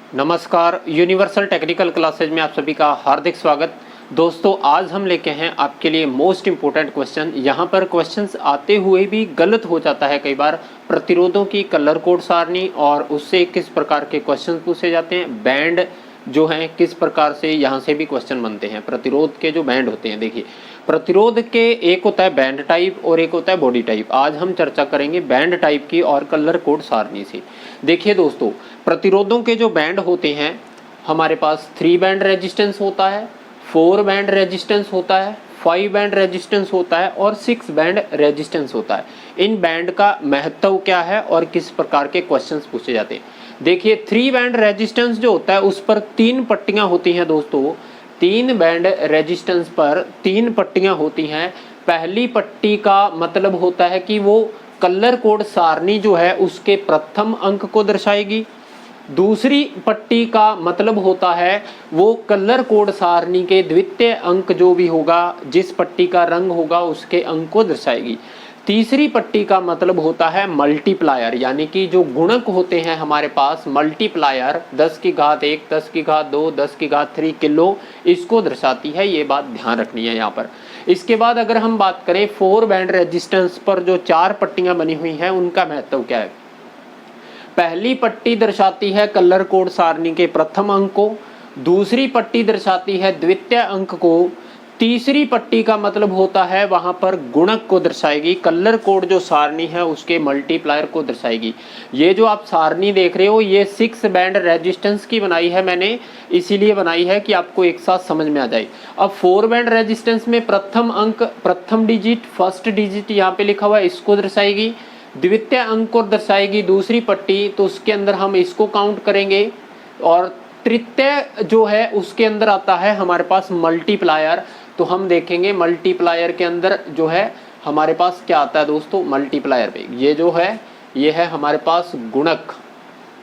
नमस्कार, universal technical classes में आप सभी का हार्दिक स्वागत। दोस्तों, आज हम लेके हैं आपके लिए मोस्ट इम्पोर्टेंट क्वेश्चन। यहाँ पर क्वेश्चंस आते हुए भी गलत हो जाता है कई बार। प्रतिरोधों की कलर कोड सारणी और उससे किस प्रकार के क्वेश्चन पूछे जाते हैं, बैंड जो हैं किस प्रकार से यहाँ से भी क्वेश्चन बनते हैं। प्रतिरोध के जो बैंड होते हैं, देखिए प्रतिरोध के एक होता है बैंड टाइप और एक होता है बॉडी टाइप। आज हम चर्चा करेंगे बैंड टाइप की और कलर कोड सारणी से। देखिए दोस्तों, प्रतिरोधों के जो बैंड होते हैं, हमारे पास 3 बैंड रेजिस्टेंस होता है, 4 बैंड रेजिस्टेंस होता है, 5 बैंड रेजिस्टेंस होता है और 6 बैंड रेजिस्टेंस होता है। इन बैंड का महत्व क्या है और किस प्रकार के क्वेश्चंस पूछे जाते हैं। देखिए 3 बैंड रेजिस्टेंस जो होता है उस पर 3 पट्टियां होती हैं दोस्तों। 3 बैंड रेजिस्टेंस पर 3 पट्टियां होती हैं। पहली पट्टी का मतलब होता है कि वो कलर कोड सारणी जो है उसके प्रथम अंक को दर्शाएगी। दूसरी पट्टी का मतलब होता है वो कलर कोड सारणी के द्वितीय अंक जो भी होगा, जिस पट्टी का रंग होगा उसके अंक को दर्शाएगी। तीसरी पट्टी का मतलब होता है मल्टीप्लायर, यानी कि जो गुणक होते हैं हमारे पास मल्टीप्लायर 10 की घात 1, 10 की घात 2, 10 की घात 3 किलो, इसको दर्शाती है। ये बात ध्यान रखनी है यहाँ पर। इसके बाद अगर हम बात करें 4 बैंड रेजिस्टेंस पर जो 4 पट्टियां बनी हुई हैं उनका महत्व क्या है। पहली पट्टी दर्शाती है कलर कोड सारणी के प्रथम अंक को, दूसरी पट्टी दर्शाती है द्वितीय अंक को, तीसरी पट्टी का मतलब होता है वहां पर गुणक को दर्शाएगी। कलर कोड जो सारणी है उसके मल्टीप्लायर को दर्शाएगी। ये जो आप सारणी देख रहे हो ये 6 बैंड रेजिस्टेंस की बनाई है मैंने, इसीलिए बनाई है कि आपको एक साथ समझ में आ जाए। अब 4 बैंड रेजिस्टेंस में प्रथम अंक, प्रथम डिजिट, फर्स्ट डिजिट यहाँ पे लिखा हुआ है, इसको दर्शाएगी। द्वितीय अंक को दर्शाएगी दूसरी पट्टी, तो उसके अंदर हम इसको काउंट करेंगे। और तृतीय जो है उसके अंदर आता है हमारे पास मल्टीप्लायर, तो हम देखेंगे मल्टीप्लायर के अंदर जो है हमारे पास क्या आता है दोस्तों। मल्टीप्लायर पे ये जो है ये है हमारे पास गुणक।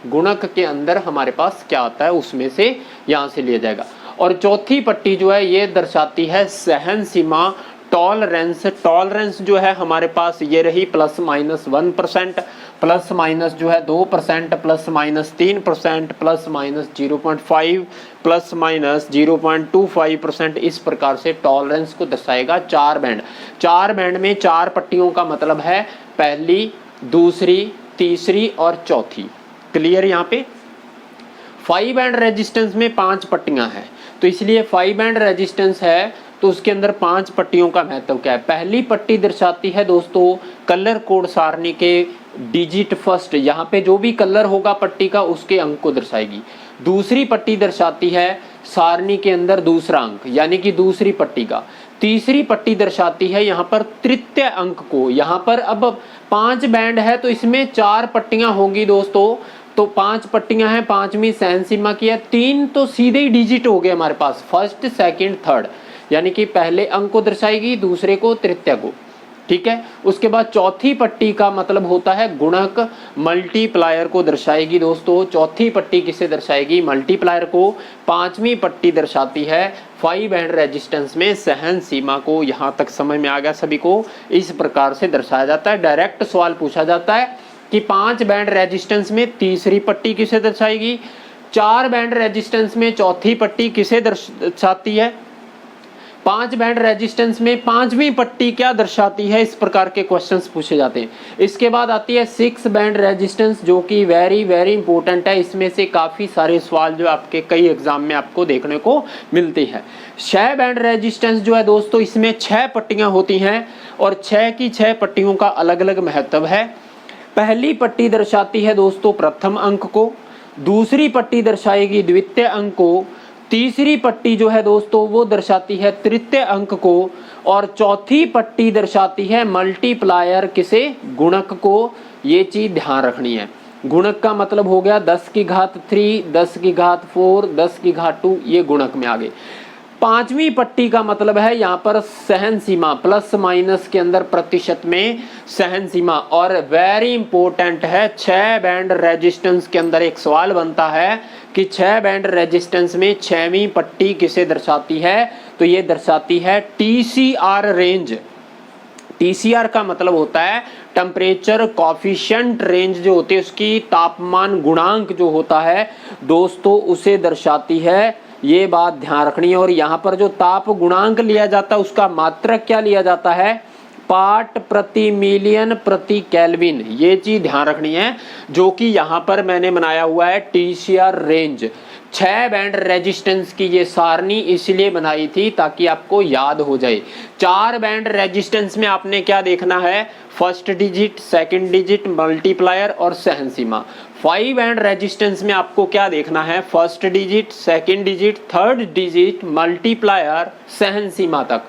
गुणक के अंदर हमारे पास क्या आता है उसमें से यहाँ से लिया जाएगा। और चौथी पट्टी जो है ये दर्शाती है सहन सीमा, टॉलरेंस। टॉलरेंस जो है हमारे पास ये रही ±1%, प्लस माइनस जो है 2%, ±3%, ±0.5, ±0.25%। इस प्रकार से टॉलरेंस को दर्शाएगा 4 बैंड। 4 बैंड में 4 पट्टियों का मतलब है पहली, दूसरी, तीसरी और चौथी। क्लियर यहाँ पे। 5 बैंड रेजिस्टेंस में 5 पट्टियां हैं, तो इसलिए 5 बैंड रेजिस्टेंस है तो उसके अंदर 5 पट्टियों का महत्व क्या है। पहली पट्टी दर्शाती है दोस्तों कलर कोड सारणी के डिजिट फर्स्ट, यहाँ पे जो भी कलर होगा पट्टी का उसके अंक को दर्शाएगी। दूसरी पट्टी दर्शाती है सारणी के अंदर दूसरा अंक, यानी कि दूसरी पट्टी का। तीसरी पट्टी दर्शाती है यहाँ पर तृतीय अंक को। यहाँ पर अब 5 बैंड है तो इसमें 4 पट्टियां होंगी दोस्तों, तो 5 पट्टियां हैं, 5वीं सहन सीमा की है। 3 तो सीधे ही डिजिट हो गए हमारे पास, फर्स्ट, सेकंड, थर्ड, यानी कि पहले अंक को दर्शाएगी, दूसरे को, तृतीय को। ठीक है। उसके बाद चौथी पट्टी का मतलब होता है गुणक, मल्टीप्लायर को दर्शाएगी दोस्तों। चौथी पट्टी किसे दर्शाएगी, मल्टीप्लायर को। 5वीं पट्टी दर्शाती है 5 बैंड रेजिस्टेंस में सहन सीमा को। यहां तक समझ में आ गया सभी को। इस प्रकार से दर्शाया जाता है। डायरेक्ट सवाल पूछा जाता है कि 5 बैंड रेजिस्टेंस में तीसरी पट्टी किसे दर्शाएगी, 4 बैंड रेजिस्टेंस में चौथी पट्टी किसे दर्शाती है, 5 बैंड रेजिस्टेंस में 5वीं पट्टी क्या दर्शाती है। इस प्रकार के क्वेश्चंस पूछे जाते हैं। इसके बाद आती है 6 बैंड रेजिस्टेंस, जो कि वेरी इंपॉर्टेंट है। इसमें से काफी सारे सवाल जो आपके कई एग्जाम में आपको देखने को मिलते हैं। 6 बैंड रेजिस्टेंस जो है दोस्तों, इसमें 6 पट्टियां होती हैं और 6 की 6 पट्टियों का अलग अलग महत्व है। पहली पट्टी दर्शाती है दोस्तों प्रथम अंक को, दूसरी पट्टी दर्शाएगी द्वितीय अंक को, तीसरी पट्टी जो है दोस्तों वो दर्शाती है तृतीय अंक को, और चौथी पट्टी दर्शाती है मल्टीप्लायर किसे, गुणक को। ये चीज ध्यान रखनी है। गुणक का मतलब हो गया 10 की घात 3, 10 की घात 4, 10 की घात 2, ये गुणक में आ गए। 5वीं पट्टी का मतलब है यहाँ पर सहन सीमा, प्लस माइनस के अंदर प्रतिशत में सहन सीमा। और वेरी इंपॉर्टेंट है, 6 बैंड रेजिस्टेंस के अंदर एक सवाल बनता है कि 6 बैंड रेजिस्टेंस में 6वीं पट्टी किसे दर्शाती है, तो ये दर्शाती है TCR रेंज। TCR का मतलब होता है टेम्परेचर कॉफिशिएंट रेंज जो होती है उसकी तापमान गुणांक जो होता है दोस्तों उसे दर्शाती है। ये बात ध्यान रखनी है। और यहाँ पर जो ताप गुणांक लिया जाता है उसका मात्रक क्या लिया जाता है, पार्ट प्रति मिलियन प्रति केल्विन। ये चीज ध्यान रखनी है, जो कि यहाँ पर मैंने बनाया हुआ है TCR रेंज। 6 बैंड रेजिस्टेंस की ये सारणी इसलिए बनाई थी ताकि आपको याद हो जाए। 4 बैंड रेजिस्टेंस में आपने क्या देखना है, first digit, second digit, multiplier और सहनसीमा। 5 बैंड रेजिस्टेंस में आपको क्या देखना है, first digit, second digit, third digit, multiplier, सहनसीमा तक।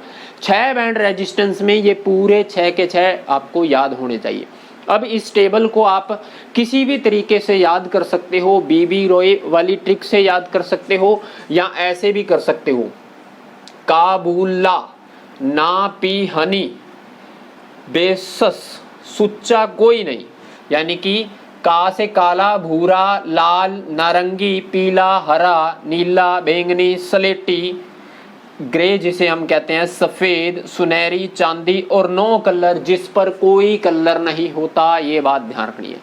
6 बैंड रेजिस्टेंस में ये पूरे 6 के 6 आपको याद होने चाहिए। अब इस टेबल को आप किसी भी तरीके से याद कर सकते हो, बीबी रॉय वाली ट्रिक से याद कर सकते हो या ऐसे भी कर सकते हो, काबुल्ला ना पी हनी बेसस सुच्चा कोई नहीं, यानी कि का से काला, भूरा, लाल, नारंगी, पीला, हरा, नीला, बैंगनी, सलेटी, ग्रे जिसे हम कहते हैं, सफेद, सुनहरी, चांदी और 9 कलर जिस पर कोई कलर नहीं होता। ये बात ध्यान रखनी है।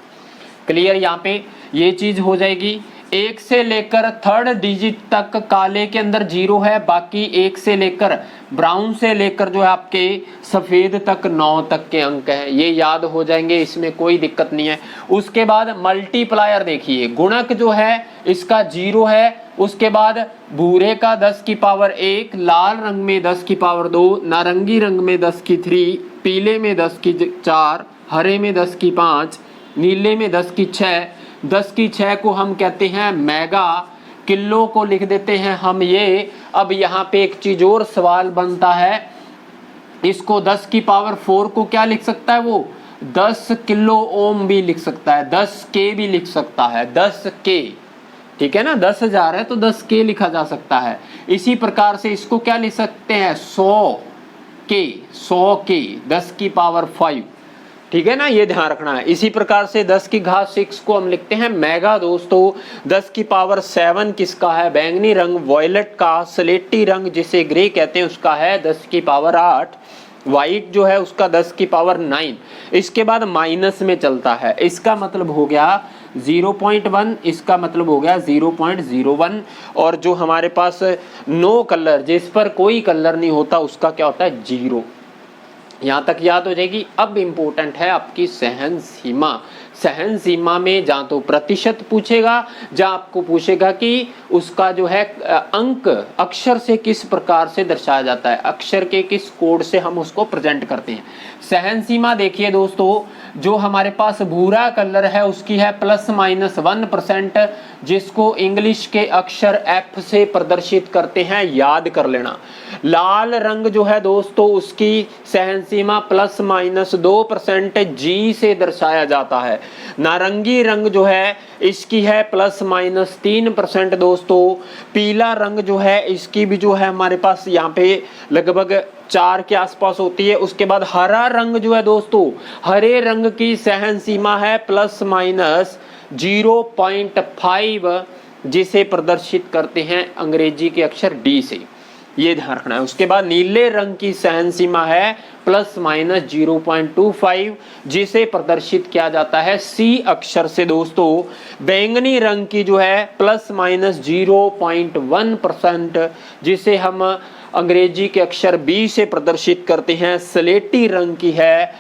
क्लियर, यहाँ पे ये चीज हो जाएगी। 1 से लेकर थर्ड डिजिट तक काले के अंदर 0 है, बाकी 1 से लेकर ब्राउन से लेकर जो है आपके सफेद तक 9 तक के अंक है। ये याद हो जाएंगे, इसमें कोई दिक्कत नहीं है। उसके बाद मल्टीप्लायर देखिए, गुणक जो है इसका 0 है। उसके बाद भूरे का 10 की पावर 1, लाल रंग में 10 की पावर 2, नारंगी रंग में 10 की 3, पीले में 10 की 4, हरे में 10 की 5, नीले में 10 की 6। 10 की 6 को हम कहते हैं मेगा, किलो को लिख देते हैं हम ये। अब यहाँ पे एक चीज और सवाल बनता है, इसको 10 की पावर 4 को क्या लिख सकता है वो, 10 किलो ओम भी लिख सकता है, 10 के भी लिख सकता है, 10 के, ठीक है ना। 10,000 है तो 10 के लिखा जा सकता है। इसी प्रकार से इसको क्या लिख सकते हैं, 100 के 10 की पावर 5, ठीक है ना, ये ध्यान रखना है। इसी प्रकार से 10 की घात 6 को हम लिखते हैं मेगा दोस्तों। 10 की पावर 7 किसका है, बैंगनी रंग, वॉयलेट का। स्लेटी रंग जिसे ग्रे कहते हैं उसका है 10 की पावर 8। व्हाइट जो है उसका 10 की पावर 9। इसके बाद माइनस में चलता है, इसका मतलब हो गया 0.1, इसका मतलब हो गया 0.01। और जो हमारे पास नो कलर जिस पर कोई कलर नहीं होता उसका क्या होता है, 0। यहाँ तक याद हो जाएगी। अब इम्पोर्टेंट है आपकी सहन सीमा। सहन सीमा में जहाँ तो प्रतिशत पूछेगा, जहाँ आपको पूछेगा कि उसका जो है अंक अक्षर से किस प्रकार से दर्शाया जाता है, अक्षर के किस कोड से हम उसको प्रेजेंट करते हैं। सहन सीमा देखिए दोस्तों, जो हमारे पास भूरा कलर है उसकी है ±1%, जिसको इंग्लिश के अक्षर F से प्रदर्शित करते हैं, याद कर लेना। लाल रंग जो है दोस्तों उसकी सहन सीमा ±2% G से दर्शाया जाता है। नारंगी रंग जो है इसकी है ±3% दोस्तों। पीला रंग जो है इसकी भी जो है हमारे पास यहाँ पे लगभग 4 के आसपास होती है। उसके बाद हरा रंग जो है दोस्तों, हरे रंग की सहन सीमा है ±0.5, जिसे प्रदर्शित करते हैं अंग्रेजी के अक्षर D से, ये ध्यान रखना है। उसके बाद नीले रंग की सहन सीमा है ±0.25, जिसे प्रदर्शित किया जाता है C अक्षर से दोस्तों। बैंगनी रंग की जो है ±0.1%, जिसे हम अंग्रेजी के अक्षर B से प्रदर्शित करते हैं। स्लेटी रंग की है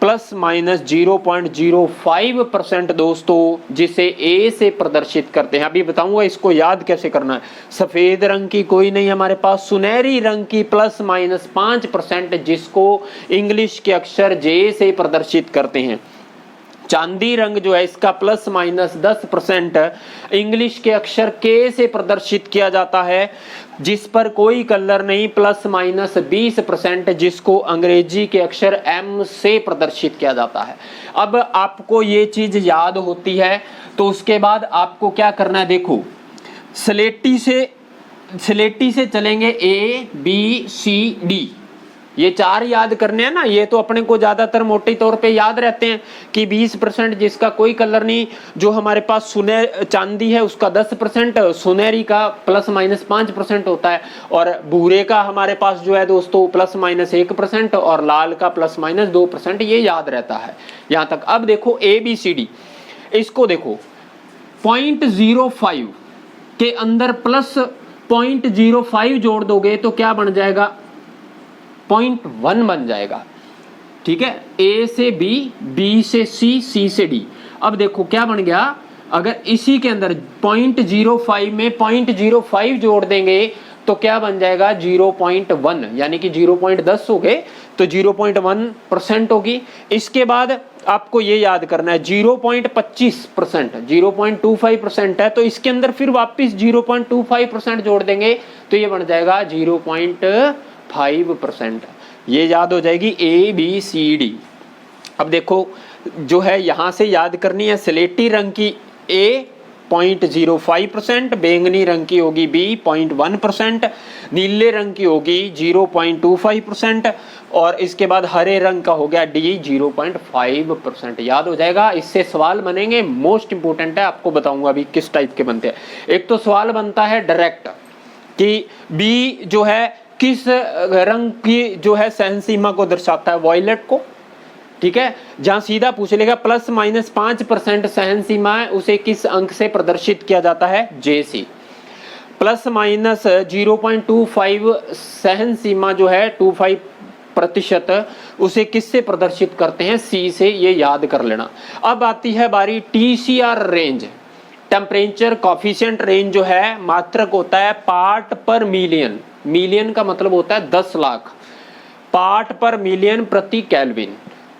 ±0.05% दोस्तों, जिसे A से प्रदर्शित करते हैं। अभी बताऊंगा इसको याद कैसे करना है। सफेद रंग की कोई नहीं हमारे पास। सुनहरी रंग की ±5%, जिसको इंग्लिश के अक्षर J से प्रदर्शित करते हैं। चांदी रंग जो है इसका ±10%, इंग्लिश के अक्षर K से प्रदर्शित किया जाता है, जिस पर कोई कलर नहीं, ±20%, जिसको अंग्रेजी के अक्षर M से प्रदर्शित किया जाता है। अब आपको ये चीज याद होती है तो उसके बाद आपको क्या करना है, देखो स्लेटी से चलेंगे A B C D, ये 4 याद करने हैं ना, ये तो अपने को ज्यादातर मोटे तौर पे याद रहते हैं कि 20% जिसका कोई कलर नहीं, जो हमारे पास चांदी है उसका 10%, सुनहरी का ±5% होता है, और भूरे का हमारे पास जो है दोस्तों ±1% और लाल का ±2%, ये याद रहता है यहां तक। अब देखो ABCD, इसको देखो 0.05 के अंदर प्लस 0.05 जोड़ दोगे तो क्या बन जाएगा, 0.1 बन जाएगा। ठीक है, A से B, B से C, C से D। अब देखो क्या बन गया, अगर इसी के अंदर 0.05 में 0.05 जोड़ देंगे तो क्या बन जाएगा 0.1, यानी कि 0.10 हो गए तो 0.1% होगी। इसके बाद आपको ये याद करना है 0.25%, 0.25% है, तो इसके अंदर फिर वापस 0.25% जोड़ देंगे तो ये बन जाएगा 0.5%। ये याद हो जाएगी ABCD। अब देखो जो है यहां से याद करनी है, स्लेटी रंग की A 0.05%, बैंगनी रंग की होगी B 0.1%, नीले रंग की होगी 0.25% और इसके बाद हरे रंग का हो गया D 0.5%। याद हो जाएगा। इससे सवाल बनेंगे, मोस्ट इंपोर्टेंट है, आपको बताऊंगा अभी किस टाइप के बनते हैं। एक तो सवाल बनता है डायरेक्ट कि B जो है किस रंग की जो है सहन सीमा को दर्शाता है, वॉयलेट को। ठीक है, जहां सीधा पूछ लेगा ±5% सहन सीमा है, उसे किस अंक से प्रदर्शित किया जाता है, JC। ±0.25 सहन सीमा जो है 25%, उसे किससे प्रदर्शित करते हैं, C से। ये याद कर लेना। अब आती है बारी TCR range, temperature coefficient range जो है मात्रक होता है पार्ट पर मिलियन। मिलियन का मतलब होता है 10 लाख, पार्ट पर मिलियन प्रति केल्विन।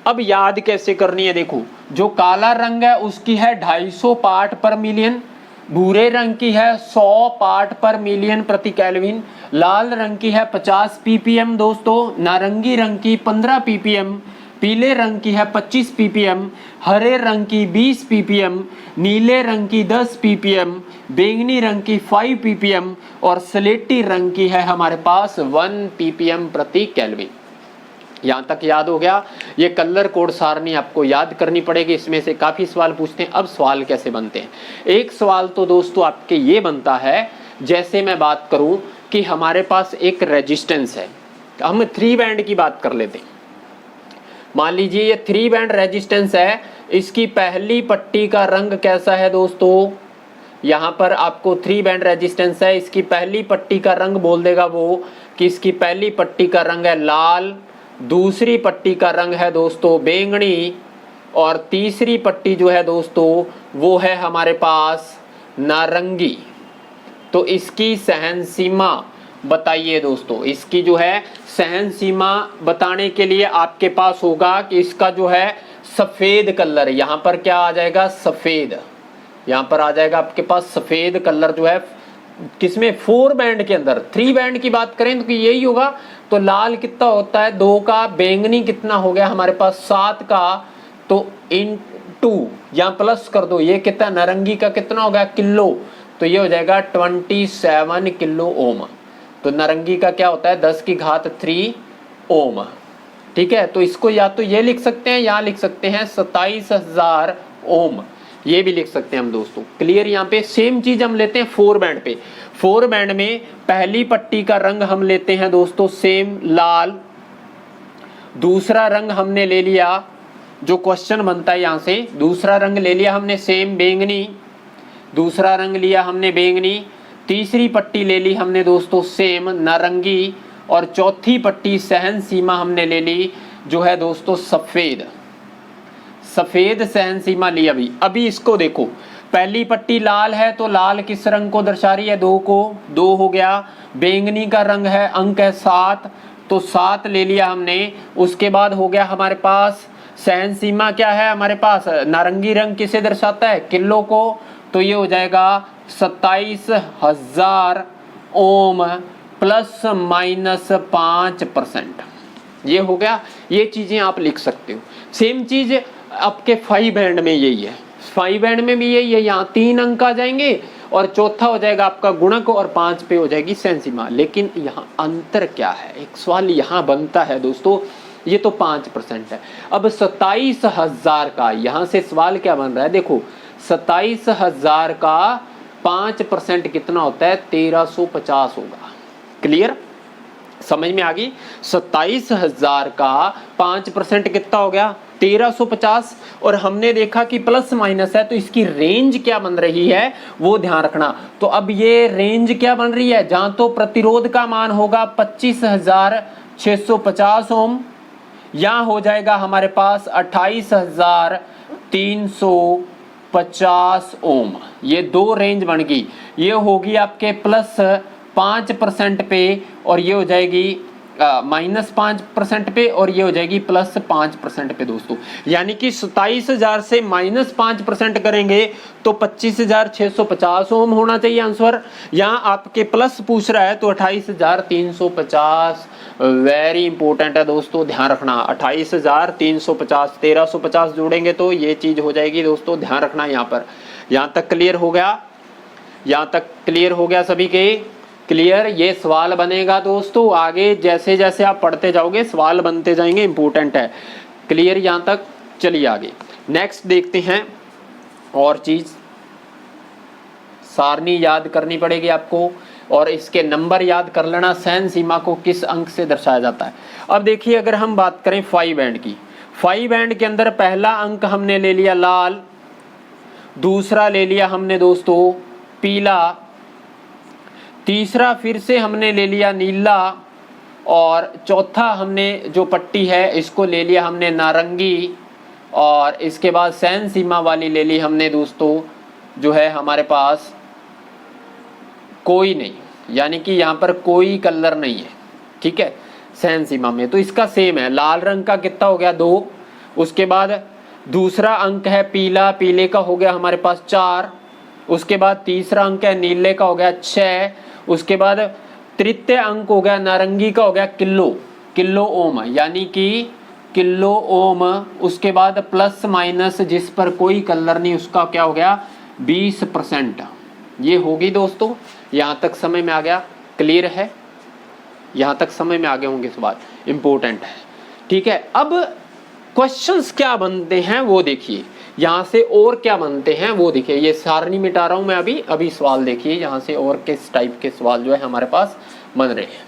अब याद कैसे करनी है, देखो जो काला रंग है उसकी है 250 पार्ट पर मिलियन, भूरे रंग की है 100 पार्ट पर मिलियन प्रति केल्विन, लाल रंग की है 50 ppm दोस्तों, नारंगी रंग की 15 ppm, पीले रंग की है 25 ppm, हरे रंग की 20 ppm, नीले रंग की 10 ppm, बैंगनी रंग की 5 ppm और स्लेटी रंग की है हमारे पास 1 ppm प्रति केल्विन। यहां तक याद हो गया। ये कलर कोड सारणी आपको याद करनी पड़ेगी, इसमें से काफी सवाल पूछते हैं। अब सवाल कैसे बनते हैं, एक सवाल तो दोस्तों आपके ये बनता है, जैसे मैं बात करूं कि हमारे पास एक रेजिस्टेंस है, हम 3 बैंड की बात कर लेते हैं। मान लीजिए ये 3 बैंड रेजिस्टेंस है, इसकी पहली पट्टी का रंग कैसा है दोस्तों, यहां पर आपको 3 बैंड रेजिस्टेंस है, इसकी पहली पट्टी का रंग बोल देगा वो कि इसकी पहली पट्टी का रंग है लाल, दूसरी पट्टी का रंग है दोस्तों बैंगनी और तीसरी पट्टी जो है दोस्तों वो है हमारे पास नारंगी। तो इसकी सहन सीमा बताइए दोस्तों, इसकी जो है सहन सीमा बताने के लिए आपके पास होगा कि इसका जो है सफेद कलर, यहाँ पर क्या आ जाएगा, सफेद, यहाँ पर आ जाएगा आपके पास सफेद कलर जो है किसमें, 4 बैंड के अंदर। 3 बैंड की बात करें तो यही होगा। तो लाल कितना होता है 2 का, बैंगनी कितना हो गया हमारे पास 7 का, तो इन 2 यहाँ प्लस कर दो, ये कितना, नारंगी का कितना हो गया किलो, तो ये हो जाएगा 27 किलो ओम। तो नारंगी का क्या होता है 10 की घात 3 ओम। ठीक है, तो इसको या तो ये लिख सकते हैं या लिख सकते हैं 27,000 ओम, ये भी लिख सकते हैं हम दोस्तों। क्लियर। यहाँ पे सेम चीज हम लेते हैं 4 बैंड पे। 4 बैंड में पहली पट्टी का रंग हम लेते हैं दोस्तों सेम लाल, दूसरा रंग हमने ले लिया, जो क्वेश्चन बनता है यहाँ से, दूसरा रंग ले लिया हमने सेम बैंगनी, दूसरा रंग लिया हमने बैंगनी, तीसरी पट्टी ले ली हमने दोस्तों सेम नारंगी और चौथी पट्टी सहन सीमा हमने ले ली जो है दोस्तों सफेद। सफेद सहन सीमा ली अभी इसको देखो, पहली पट्टी लाल है तो लाल किस रंग को दर्शा रही है, 2 को, 2 हो गया। बैंगनी का रंग है, अंक है 7, तो 7 ले लिया हमने। उसके बाद हो गया हमारे पास सहन सीमा क्या है हमारे पास, नारंगी रंग किसे दर्शाता है, किलो को, तो ये हो जाएगा 27,000 ओम ±5%। ये हो गया। ये चीजें आप लिख सकते हो। सेम चीज आपके 5 बैंड में यही है, 5 बैंड में भी यही है, यहाँ 3 अंक आ जाएंगे और चौथा हो जाएगा आपका गुणक और 5 पे हो जाएगी सहन सीमा। लेकिन यहाँ अंतर क्या है, एक सवाल यहाँ बनता है दोस्तों, ये तो 5% है। अब 27,000 का यहाँ से सवाल क्या बन रहा है, देखो 27,000 का 5% कितना होता है, 1350 होगा। क्लियर, समझ में आ गई। 27,000 का 5% कितना हो गया, 1350। और हमने देखा कि प्लस माइनस है तो इसकी रेंज क्या बन रही है वो ध्यान रखना। तो अब ये रेंज क्या बन रही है, जहां तो प्रतिरोध का मान होगा 25,650 ओम, यहां हो जाएगा हमारे पास 28,350 ओम। ये दो रेंज बन गई, ये होगी आपके प्लस 5% पे और ये हो जाएगी माइनस 5% पे और ये हो जाएगी प्लस 5% पे दोस्तों। यानी कि 27,000 से माइनस 5% करेंगे तो 25,650 ओम होना चाहिए आंसर। यहाँ आपके प्लस पूछ रहा है तो 28,350 वेरी इंपॉर्टेंट है दोस्तों, ध्यान रखना। 28,350 1350 जोड़ेंगे तो ये चीज हो जाएगी दोस्तों, ध्यान रखना यहाँ पर। यहाँ तक क्लियर हो गया, यहाँ तक क्लियर हो गया सभी के क्लियर। ये सवाल बनेगा दोस्तों, आगे जैसे जैसे आप पढ़ते जाओगे सवाल बनते जाएंगे, इंपॉर्टेंट है। क्लियर यहाँ तक, चलिए आगे नेक्स्ट देखते हैं। और चीज सारणी याद करनी पड़ेगी आपको और इसके नंबर याद कर लेना, सहन सीमा को किस अंक से दर्शाया जाता है। अब देखिए अगर हम बात करें 5 बैंड की, 5 बैंड के अंदर पहला अंक हमने ले लिया लाल, दूसरा ले लिया हमने दोस्तों पीला, तीसरा फिर से हमने ले लिया नीला और चौथा हमने जो पट्टी है इसको ले लिया हमने नारंगी और इसके बाद सहन सीमा वाली ले ली हमने दोस्तों जो है हमारे पास कोई नहीं, यानी कि यहाँ पर कोई कलर नहीं है, ठीक है सहन सीमा में। तो इसका सेम है, लाल रंग का कितना हो गया 2, उसके बाद दूसरा अंक है पीला, पीले का हो गया हमारे पास 4, उसके बाद तीसरा अंक है नीले का हो गया 6, उसके बाद तृतीय अंक हो गया नारंगी का हो गया किलो ओम, यानी कि किलो ओम। उसके बाद प्लस माइनस जिस पर कोई कलर नहीं उसका क्या हो गया 20%। ये होगी दोस्तों, यहाँ तक समय में आ गया, क्लियर है, यहाँ तक समय में आ गए होंगे सवाल, इंपॉर्टेंट है, ठीक है। अब क्वेश्चंस क्या बनते हैं वो देखिए, यहाँ से और क्या बनते हैं वो देखिए। ये सारणी मिटा रहा हूं मैं अभी सवाल देखिए यहाँ से और किस टाइप के सवाल जो है हमारे पास बन रहे हैं।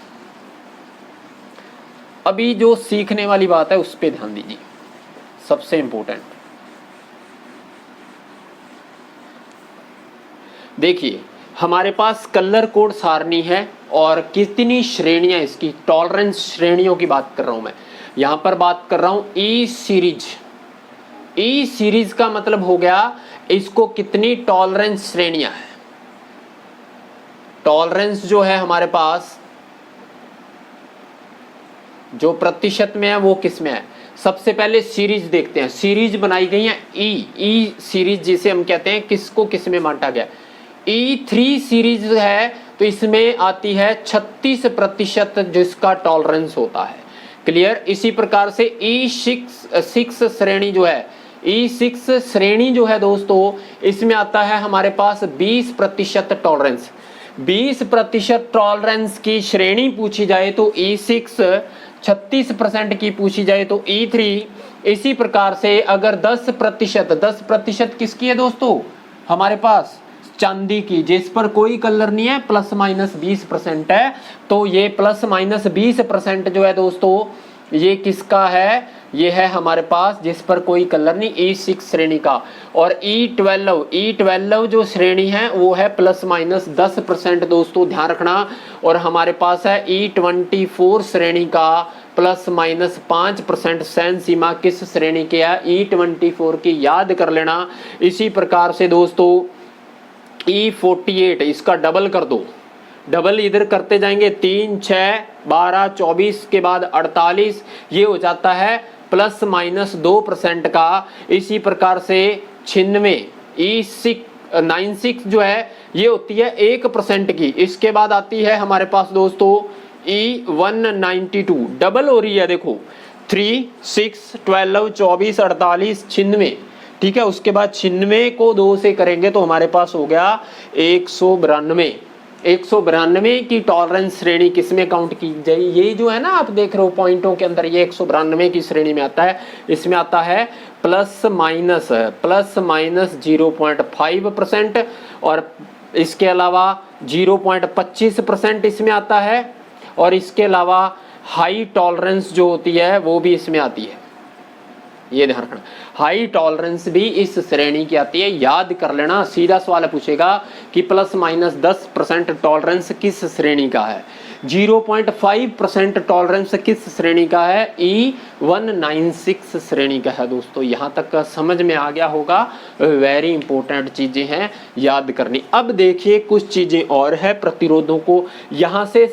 अभी जो सीखने वाली बात है उस पर ध्यान दीजिए, सबसे इंपॉर्टेंट। देखिए हमारे पास कलर कोड सारणी है और कितनी श्रेणियां, इसकी टॉलरेंस श्रेणियों की बात कर रहा हूं मैं। यहां पर बात कर रहा हूं ई सीरीज। ई सीरीज का मतलब हो गया इसको कितनी टॉलरेंस श्रेणियां है। टॉलरेंस जो है हमारे पास जो प्रतिशत में है वो किस में है। सबसे पहले सीरीज देखते हैं, सीरीज बनाई गई है ई सीरीज जिसे हम कहते हैं, किसको किस में बांटा गया। E3 सीरीज है तो इसमें आती है 36% जिसका टॉलरेंस होता है, क्लियर। इसी प्रकार से E6 श्रेणी जो है, E6 श्रेणी जो है दोस्तों इसमें आता है हमारे पास 20% टॉलरेंस। 20% टॉलरेंस की श्रेणी पूछी जाए तो E6, 36% की पूछी जाए तो E3। इसी प्रकार से अगर 10% किसकी है दोस्तों हमारे पास चांदी की, जिस पर कोई कलर नहीं है, प्लस माइनस 20% है, तो ये प्लस माइनस 20% जो है दोस्तों ये किसका है, ये है हमारे पास जिस पर कोई कलर नहीं, E6 श्रेणी का। और E12 जो श्रेणी है वो है प्लस माइनस 10% दोस्तों, ध्यान रखना। और हमारे पास है E24 श्रेणी का प्लस माइनस 5%। सहन सीमा किस श्रेणी के है, E24 की, याद कर लेना। इसी प्रकार से दोस्तों E48 इसका डबल कर दो, डबल इधर करते जाएंगे, 3, 6, 12, 24 के बाद 48, ये हो जाता है प्लस माइनस 2% का। इसी प्रकार से 96 E96 जो है ये होती है 1% की। इसके बाद आती है हमारे पास दोस्तों E192, डबल हो रही है, देखो 3, 6, 12, 24, 48, 96, ठीक है। उसके बाद 96 को 2 से करेंगे तो हमारे पास हो गया 192। 192 की टॉलरेंस श्रेणी किसमें काउंट की जाए? ये जो है ना आप देख रहे हो पॉइंटों के अंदर, ये 192 की श्रेणी में आता है। इसमें आता है प्लस माइनस 0.5% और इसके अलावा 0.25% इसमें आता है, और इसके अलावा हाई टॉलरेंस जो होती है वो भी इसमें आती है। ये ध्यान रखना, हाई टॉलरेंस भी इस श्रेणी की आती है। याद कर लेना, सीधा सवाल पूछेगा कि प्लस माइनस 10% टॉलरेंस किस श्रेणी का है, 0.5% टॉलरेंस किस श्रेणी का है, E196 श्रेणी का है। दोस्तों यहाँ तक का समझ में आ गया होगा। वेरी इंपॉर्टेंट चीजें हैं याद करनी। अब देखिए कुछ चीजें और है प्रतिरोधों को, यहाँ से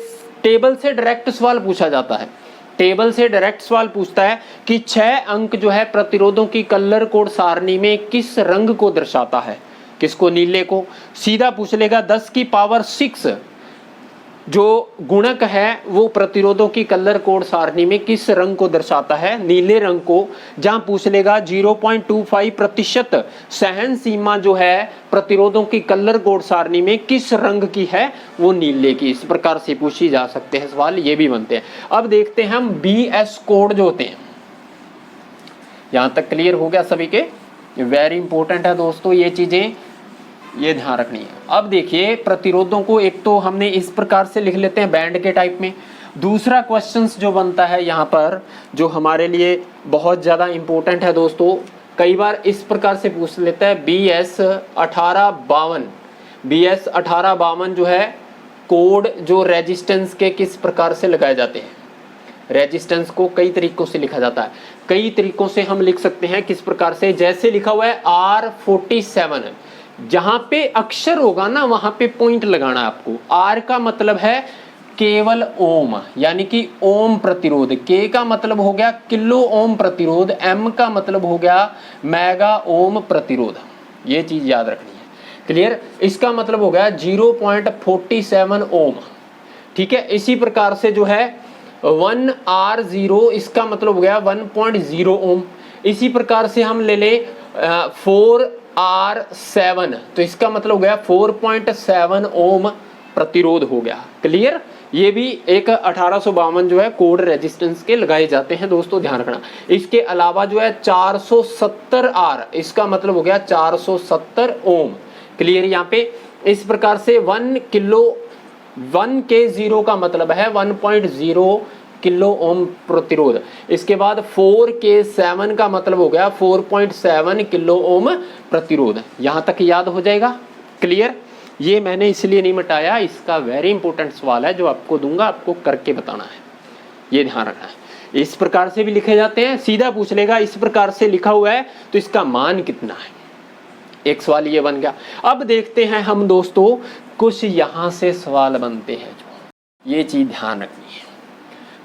टेबल से डायरेक्ट सवाल पूछा जाता है। टेबल से डायरेक्ट सवाल पूछता है कि 6 अंक जो है प्रतिरोधों की कलर कोड सारणी में किस रंग को दर्शाता है, किसको? नीले को। सीधा पूछ लेगा 10 की पावर 6 जो गुणक है वो प्रतिरोधों की कलर कोड सारणी में किस रंग को दर्शाता है? नीले रंग को। जहां पूछ लेगा 0.25% सहन सीमा जो है प्रतिरोधों की कलर कोड सारणी में किस रंग की है? वो नीले की। इस प्रकार से पूछी जा सकते हैं सवाल, ये भी बनते हैं। अब देखते हैं हम BS कोड जो होते हैं। यहां तक क्लियर हो गया सभी के? वेरी इंपॉर्टेंट है दोस्तों ये चीजें, ये ध्यान रखनी है। अब देखिए प्रतिरोधों को एक तो हमने इस प्रकार से लिख लेते हैं बैंड के टाइप में। दूसरा क्वेश्चंस जो बनता है यहाँ पर जो हमारे लिए बहुत ज़्यादा इंपॉर्टेंट है दोस्तों, कई बार इस प्रकार से पूछ लेता है BS 1852। BS 1852 जो है कोड जो रेजिस्टेंस के किस प्रकार से लगाए जाते हैं? रेजिस्टेंस को कई तरीकों से लिखा जाता है। कई तरीकों से हम लिख सकते हैं किस प्रकार से, जैसे लिखा हुआ है R47। जहां पे अक्षर होगा ना वहां पे पॉइंट लगाना है आपको। R का मतलब है केवल ओम, यानी कि ओम प्रतिरोध। K का मतलब हो गया किलो ओम प्रतिरोध। M का मतलब हो गया मेगा ओम प्रतिरोध। ये चीज याद रखनी है। क्लियर? इसका मतलब हो गया 0.47 ओम। ठीक है। इसी प्रकार से जो है 1R0 इसका मतलब हो गया 1.0 ओम। इसी प्रकार से हम ले ले 4R7 तो इसका मतलब हो गया 4.7 ओम प्रतिरोध हो गया। क्लियर? ये भी एक 1852 जो है कोड रेजिस्टेंस के लगाए जाते हैं दोस्तों, ध्यान रखना। इसके अलावा जो है 470R इसका मतलब हो गया 470 ओम। क्लियर? यहाँ पे इस प्रकार से 1 के 0 का मतलब है 1.0 किलो ओम प्रतिरोध। इसके बाद 4 के 7 का मतलब हो गया 4.7 किलो ओम प्रतिरोध। यहां तक याद हो जाएगा? क्लियर? ये मैंने इसलिए नहीं मिटाया, इसका वेरी इंपॉर्टेंट सवाल है जो आपको दूंगा, आपको करके बताना है, ये ध्यान रखना है। इस प्रकार से भी लिखे जाते हैं। सीधा पूछ लेगा इस प्रकार से लिखा हुआ है तो इसका मान कितना है? एक सवाल ये बन गया। अब देखते हैं हम दोस्तों कुछ यहां से सवाल बनते हैं, जो ये चीज ध्यान रखनी है।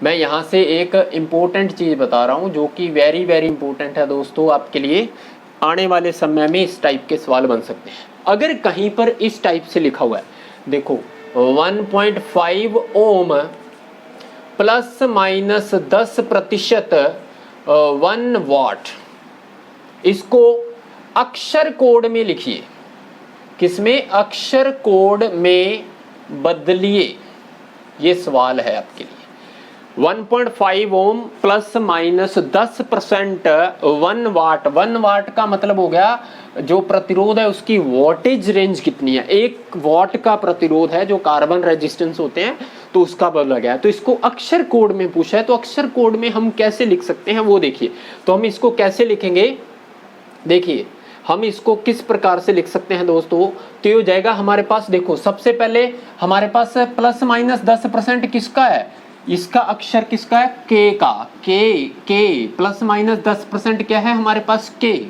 मैं यहाँ से एक इम्पोर्टेंट चीज़ बता रहा हूँ जो कि वेरी वेरी इंपॉर्टेंट है दोस्तों आपके लिए। आने वाले समय में इस टाइप के सवाल बन सकते हैं। अगर कहीं पर इस टाइप से लिखा हुआ है, देखो 1.5 ओम प्लस माइनस 10% 1 वाट, इसको अक्षर कोड में लिखिए। किसमें? अक्षर कोड में बदलिए। ये सवाल है आपके लिए। 1.5 ओम प्लस माइनस 10% 1 वाट। 1 वाट का मतलब हो गया जो प्रतिरोध है उसकी वोल्टेज रेंज कितनी है। 1 वाट का प्रतिरोध है जो कार्बन रेजिस्टेंस होते हैं तो उसका बदला गया है। तो इसको अक्षर कोड में पूछा है, तो अक्षर कोड में हम कैसे लिख सकते हैं वो देखिए। तो हम इसको कैसे लिखेंगे, देखिए हम इसको किस प्रकार से लिख सकते हैं दोस्तों। तो ये हो जाएगा हमारे पास, देखो सबसे पहले हमारे पास प्लस माइनस 10% किसका है? इसका अक्षर किसका है? के का। के प्लस माइनस 10% क्या है हमारे पास? के।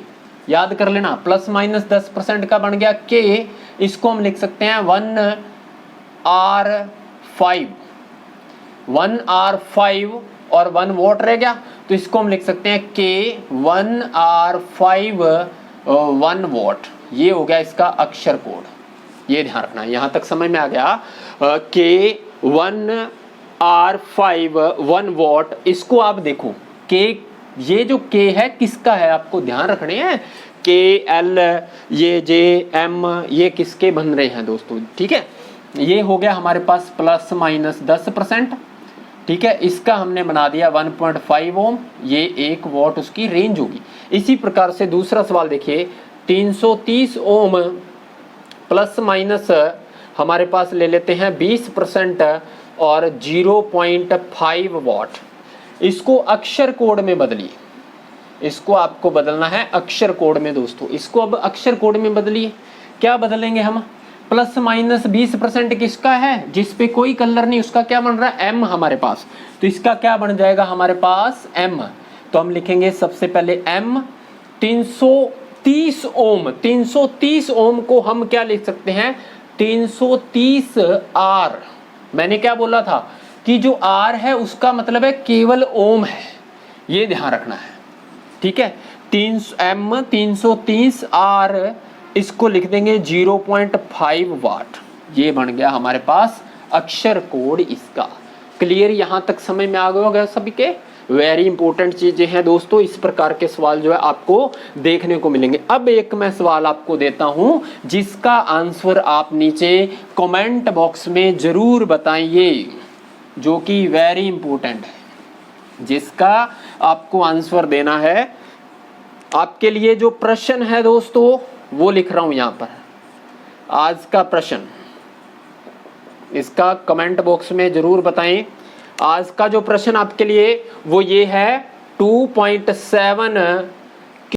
याद कर लेना, प्लस माइनस 10% का बन गया के। इसको हम लिख सकते हैं 1R5 और 1 वोट रह गया तो इसको हम लिख सकते हैं के 1R5 1 वोट। ये हो गया इसका अक्षर कोड। ये ध्यान रखना, यहां तक समझ में आ गया। के 1R5 1 वॉट। इसको आप देखो के, ये जो के है किसका है आपको ध्यान रखने हैं। KL, ये JM, ये किसके बन रहे हैं दोस्तों, ठीक है। ये हो गया हमारे पास प्लस माइनस 10%, ठीक है। इसका हमने बना दिया 1.5 ओम, ये 1 वॉट उसकी रेंज होगी। इसी प्रकार से दूसरा सवाल देखिए, 330 ओम प्लस माइनस हमारे पास ले लेते हैं 20% और 0.5 वॉट। इसको अक्षर कोड में बदलिए, इसको आपको बदलना है अक्षर कोड में दोस्तों। इसको अब अक्षर कोड में बदलिए। क्या बदलेंगे हम, प्लस माइनस 20% किसका है, जिस पे कोई कलर नहीं, उसका क्या बन रहा है, एम हमारे पास। तो इसका क्या बन जाएगा हमारे पास, एम। तो हम लिखेंगे सबसे पहले एम। 330 ओम, 330 ओम को हम क्या लिख सकते हैं, 330 आर। मैंने क्या बोला था कि जो आर है उसका मतलब है केवल ओम है, ये ध्यान रखना है, ठीक है। 330 आर, इसको लिख देंगे 0.5 वाट। ये बन गया हमारे पास अक्षर कोड इसका। क्लियर, यहां तक समझ में आ गया होगा सभी के। वेरी इंपॉर्टेंट चीजें हैं दोस्तों, इस प्रकार के सवाल जो है आपको देखने को मिलेंगे। अब एक मैं सवाल आपको देता हूं जिसका आंसर आप नीचे कमेंट बॉक्स में जरूर बताइए, जो कि वेरी इंपॉर्टेंट है, जिसका आपको आंसर देना है। आपके लिए जो प्रश्न है दोस्तों वो लिख रहा हूं यहां पर, आज का प्रश्न, इसका कमेंट बॉक्स में जरूर बताएं। आज का जो प्रश्न आपके लिए वो ये है, 2.7